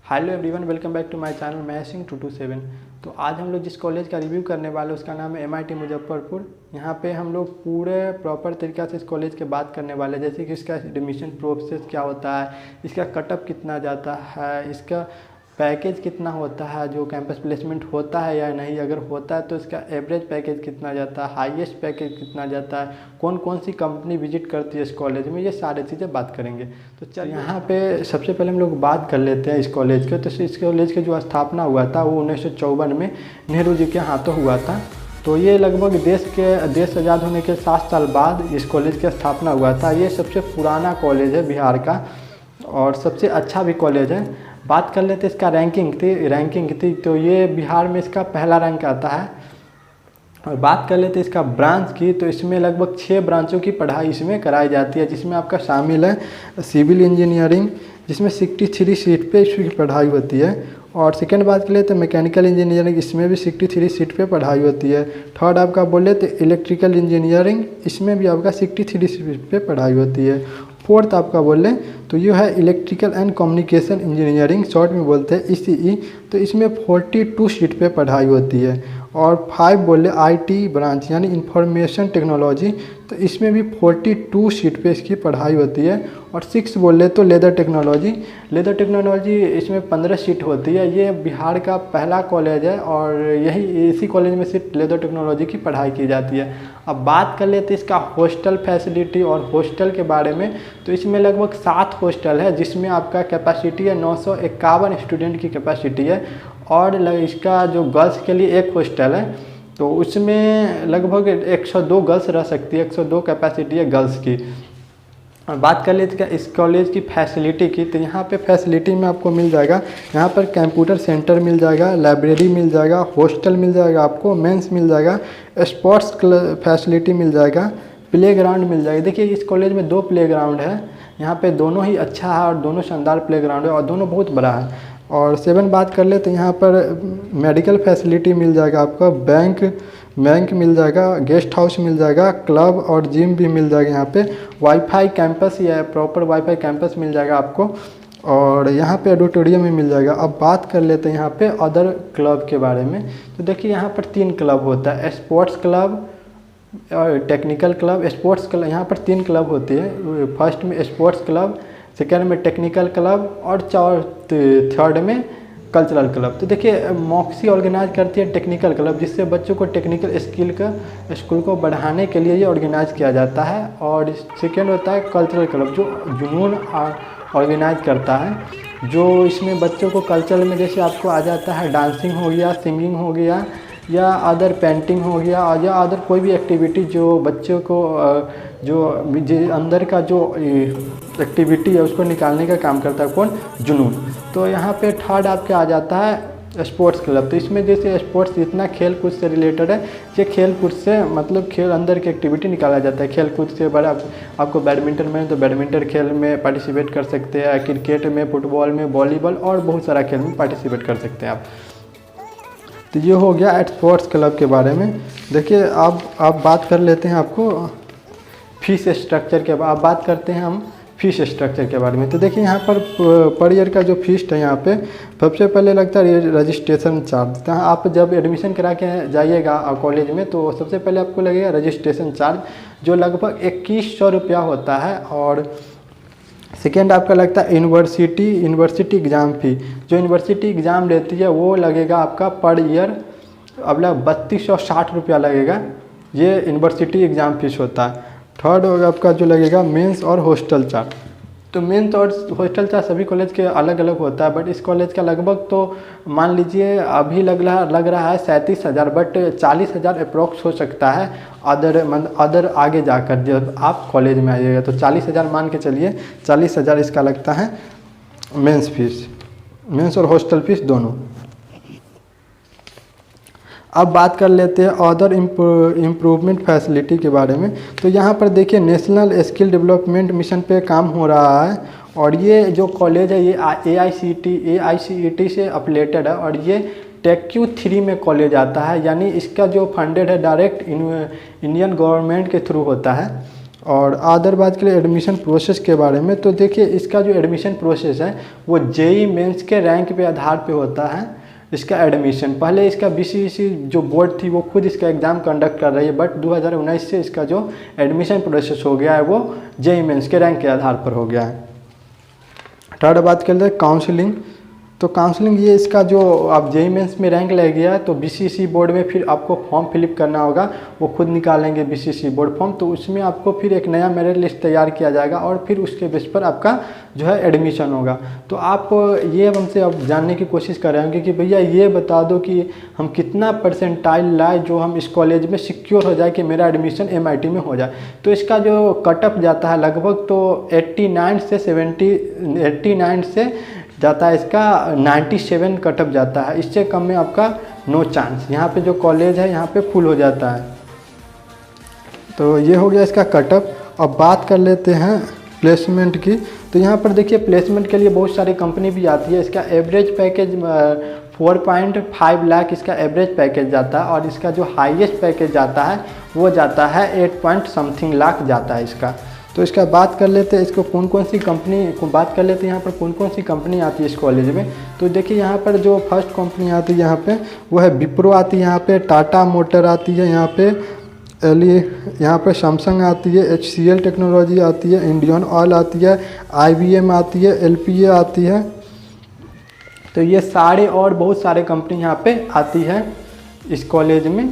Hello everyone, welcome back to my channel मैं सिंह 227। तो आज हम लोग जिस कॉलेज का रिव्यू करने वाले हैं उसका नाम है MIT मुजफ्फरपुर। यहाँ पे हम लोग पूरे प्रॉपर तरीक़ा से इस कॉलेज के बात करने वाले हैं, जैसे कि इसका एडमिशन प्रोसेस क्या होता है, इसका कटअप कितना जाता है, इसका पैकेज कितना होता है, जो कैंपस प्लेसमेंट होता है या नहीं, अगर होता है तो इसका एवरेज पैकेज कितना जाता है, हाईएस्ट पैकेज कितना जाता है, कौन कौन सी कंपनी विजिट करती है इस कॉलेज में, ये सारी चीज़ें बात करेंगे। तो चल यहाँ पे सबसे पहले हम लोग बात कर लेते हैं इस कॉलेज के। तो इस कॉलेज की जो स्थापना हुआ था वो 1954 में नेहरू जी के हाथों हुआ था। तो ये लगभग देश आज़ाद होने के 7 साल बाद इस कॉलेज की स्थापना हुआ था। ये सबसे पुराना कॉलेज है बिहार का और सबसे अच्छा भी कॉलेज है। बात कर लेते इसका रैंकिंग थी तो ये बिहार में इसका पहला रैंक आता है। और बात कर लेते इसका ब्रांच की, तो इसमें लगभग 6 ब्रांचों की पढ़ाई इसमें कराई जाती है, जिसमें आपका शामिल है सिविल इंजीनियरिंग, जिसमें 63 सीट पे इसकी पढ़ाई होती है। और सेकेंड बात कर लेते तो मैकेनिकल इंजीनियरिंग, इसमें भी 63 सीट पे पढ़ाई होती है। थर्ड आपका बोले तो इलेक्ट्रिकल इंजीनियरिंग, इसमें भी आपका 63 सीट पे पढ़ाई होती है। फोर्थ आपका बोले तो ये है electrical and communication engineering, short में बोलते हैं ECE, तो इसमें 42 सीट पे पढ़ाई होती है। और 5 बोले IT ब्रांच यानी इंफॉर्मेशन टेक्नोलॉजी, तो इसमें भी 42 सीट पे इसकी पढ़ाई होती है। और 6 बोले तो लेदर टेक्नोलॉजी इसमें 15 सीट होती है। ये बिहार का पहला कॉलेज है और यही इसी कॉलेज में सिर्फ लेदर टेक्नोलॉजी की पढ़ाई की जाती है। अब बात कर लेते हैं इसका हॉस्टल फैसिलिटी और हॉस्टल के बारे में। तो इसमें लगभग 7 हॉस्टल है, जिसमें आपका कैपेसिटी है 951 स्टूडेंट की कैपेसिटी है। और इसका जो गर्ल्स के लिए एक हॉस्टल है, तो उसमें लगभग 102 गर्ल्स रह सकती है, 102 कैपेसिटी है गर्ल्स की। और बात कर लेते हैं इस कॉलेज की फैसिलिटी की, तो यहाँ पे फैसिलिटी में आपको मिल जाएगा, यहाँ पर कंप्यूटर सेंटर मिल जाएगा, लाइब्रेरी मिल जाएगा, हॉस्टल मिल जाएगा, आपको मेंस मिल जाएगा, स्पोर्ट्स फैसिलिटी मिल जाएगा, प्लेग्राउंड मिल जाएगा। देखिए इस कॉलेज में 2 प्लेग्राउंड है, यहाँ पे दोनों ही अच्छा है और दोनों शानदार प्लेग्राउंड है और दोनों बहुत बड़ा है। और 7 बात कर ले तो यहाँ पर मेडिकल फैसिलिटी मिल जाएगा, आपका बैंक मिल जाएगा, गेस्ट हाउस मिल जाएगा, क्लब और जिम भी मिल जाएगा। यहाँ पे वाईफाई कैंपस या प्रॉपर वाईफाई कैंपस मिल जाएगा आपको। और यहाँ पे ऑडिटोरियम भी मिल जाएगा। अब बात कर लेते हैं यहाँ पे अदर क्लब के बारे में। तो देखिए यहाँ पर 3 क्लब होता है, स्पोर्ट्स क्लब और टेक्निकल क्लब, स्पोर्ट्स क्लब। यहाँ पर 3 क्लब होते हैं, फर्स्ट में स्पोर्ट्स क्लब, सेकेंड में टेक्निकल क्लब और थर्ड में कल्चरल क्लब। तो देखिए मॉक्सी ऑर्गेनाइज करती है टेक्निकल क्लब, जिससे बच्चों को टेक्निकल स्किल को बढ़ाने के लिए ये ऑर्गेनाइज किया जाता है। और सेकेंड होता है कल्चरल क्लब, जो जुनून ऑर्गेनाइज करता है, जो इसमें बच्चों को कल्चर में जैसे आपको आ जाता है डांसिंग हो गया, सिंगिंग हो गया या अदर पेंटिंग हो गया या अदर कोई भी एक्टिविटी जो बच्चों को जो अंदर का जो एक्टिविटी है उसको निकालने का काम करता है कौन, जुनून। तो यहाँ पे थर्ड आपके आ जाता है स्पोर्ट्स क्लब। तो इसमें जैसे स्पोर्ट्स जितना खेल कूद से रिलेटेड है, ये खेल कूद से मतलब खेल अंदर की एक्टिविटी निकाला जाता है। खेल कूद से बड़ा आपको बैडमिंटन में तो बैडमिंटन खेल में पार्टिसिपेट कर सकते हैं, क्रिकेट में, फुटबॉल में, वॉलीबॉल और बहुत सारा खेल में पार्टिसिपेट कर सकते हैं आप। तो ये हो गया स्पोर्ट्स क्लब के बारे में। देखिए अब आप बात कर लेते हैं आपको फीस स्ट्रक्चर के बाद बात करते हैं हम फीस स्ट्रक्चर के बारे में। तो देखिए यहाँ पर ईयर का जो फीस है, यहाँ पे सबसे पहले लगता है रजिस्ट्रेशन चार्ज। तो आप जब एडमिशन करा के जाइएगा कॉलेज में तो सबसे पहले आपको लगेगा रजिस्ट्रेशन चार्ज, जो लगभग 2100 रुपया होता है। और सेकेंड आपका लगता है यूनिवर्सिटी एग्ज़ाम फ़ी, जो यूनिवर्सिटी एग्ज़ाम लेती है वो लगेगा आपका पर ईयर अब 3260 रुपया लगेगा, ये यूनिवर्सिटी एग्ज़ाम फीस होता है। थर्ड होगा आपका जो लगेगा मेंस और हॉस्टल चार्ज। तो मेंस और हॉस्टल चार्ज सभी कॉलेज के अलग अलग होता है, बट इस कॉलेज का लगभग तो मान लीजिए अभी लग रहा है 37,000, बट 40,000 अप्रोक्स हो सकता है अदर आगे जाकर जब आप कॉलेज में आइएगा। तो 40,000 मान के चलिए, 40,000 इसका लगता है मेंस और हॉस्टल फीस दोनों। अब बात कर लेते हैं अदर इम्प्रूवमेंट फैसिलिटी के बारे में। तो यहाँ पर देखिए नेशनल स्किल डेवलपमेंट मिशन पे काम हो रहा है और ये जो कॉलेज है ये AICTE से अफिलेटेड है और ये TechQ3 में कॉलेज आता है, यानी इसका जो फंडेड है डायरेक्ट इंडियन गवर्नमेंट के थ्रू होता है। और अदर बात के लिए एडमिशन प्रोसेस के बारे में, तो देखिए इसका जो एडमिशन प्रोसेस है वो जेईई मेंस के रैंक पे आधार पे होता है इसका एडमिशन। पहले इसका बीसीईसी जो बोर्ड थी वो खुद इसका एग्ज़ाम कंडक्ट कर रही है, बट 2019 से इसका जो एडमिशन प्रोसेस हो गया है वो जेईई मेंस के रैंक के आधार पर हो गया है। थर्ड बात कर लेते हैं काउंसलिंग। तो काउंसलिंग ये इसका जो आप जेईई मेंस में रैंक ले गया तो बीसीईसी बोर्ड में फिर आपको फॉर्म फिलअप करना होगा, वो खुद निकालेंगे बीसीईसी बोर्ड फॉर्म, तो उसमें आपको फिर एक नया मेरिट लिस्ट तैयार किया जाएगा और फिर उसके बेस पर आपका जो है एडमिशन होगा। तो आप ये हमसे अब जानने की कोशिश कर रहे होंगे कि भैया ये बता दो कि हम कितना परसेंटाइल लाए जो हम इस कॉलेज में सिक्योर हो जाए कि मेरा एडमिशन एमआईटी में हो जाए। तो इसका जो कटअप जाता है लगभग तो 89 से जाता है इसका 97 कटअप जाता है, इससे कम में आपका नो चांस। यहाँ पे जो कॉलेज है यहाँ पे फुल हो जाता है। तो ये हो गया इसका कटअप। अब बात कर लेते हैं प्लेसमेंट की। तो यहाँ पर देखिए प्लेसमेंट के लिए बहुत सारी कंपनी भी आती है। इसका एवरेज पैकेज 4.5 लाख इसका एवरेज पैकेज जाता है और इसका जो हाईएस्ट पैकेज जाता है वो जाता है 8 पॉइंट समथिंग लाख जाता है इसका। तो इसका बात कर लेते हैं इसको कौन कौन सी कंपनी को बात कर लेते हैं यहाँ पर कौन कौन सी कंपनी आती है इस कॉलेज में। तो देखिए यहाँ पर जो फर्स्ट कंपनी आती है यहाँ पे वो है विप्रो आती है, यहाँ पे टाटा मोटर आती है, यहाँ पे यहाँ पे सैमसंग आती है, HCL टेक्नोलॉजी आती है, इंडियन ऑयल आती है, IBM आती है, LPA आती है। तो ये सारे और बहुत सारे कंपनी यहाँ पे आती है इस कॉलेज में।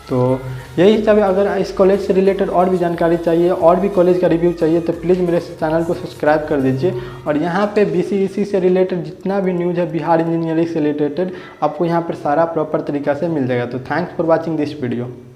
तो यही सब है। अगर इस कॉलेज से रिलेटेड और भी जानकारी चाहिए और भी कॉलेज का रिव्यू चाहिए तो प्लीज़ मेरे चैनल को सब्सक्राइब कर दीजिए। और यहाँ पे बीसीईसी से रिलेटेड जितना भी न्यूज़ है बिहार इंजीनियरिंग से रिलेटेड आपको यहाँ पर सारा प्रॉपर तरीक़ा से मिल जाएगा। तो thanks for watching this video.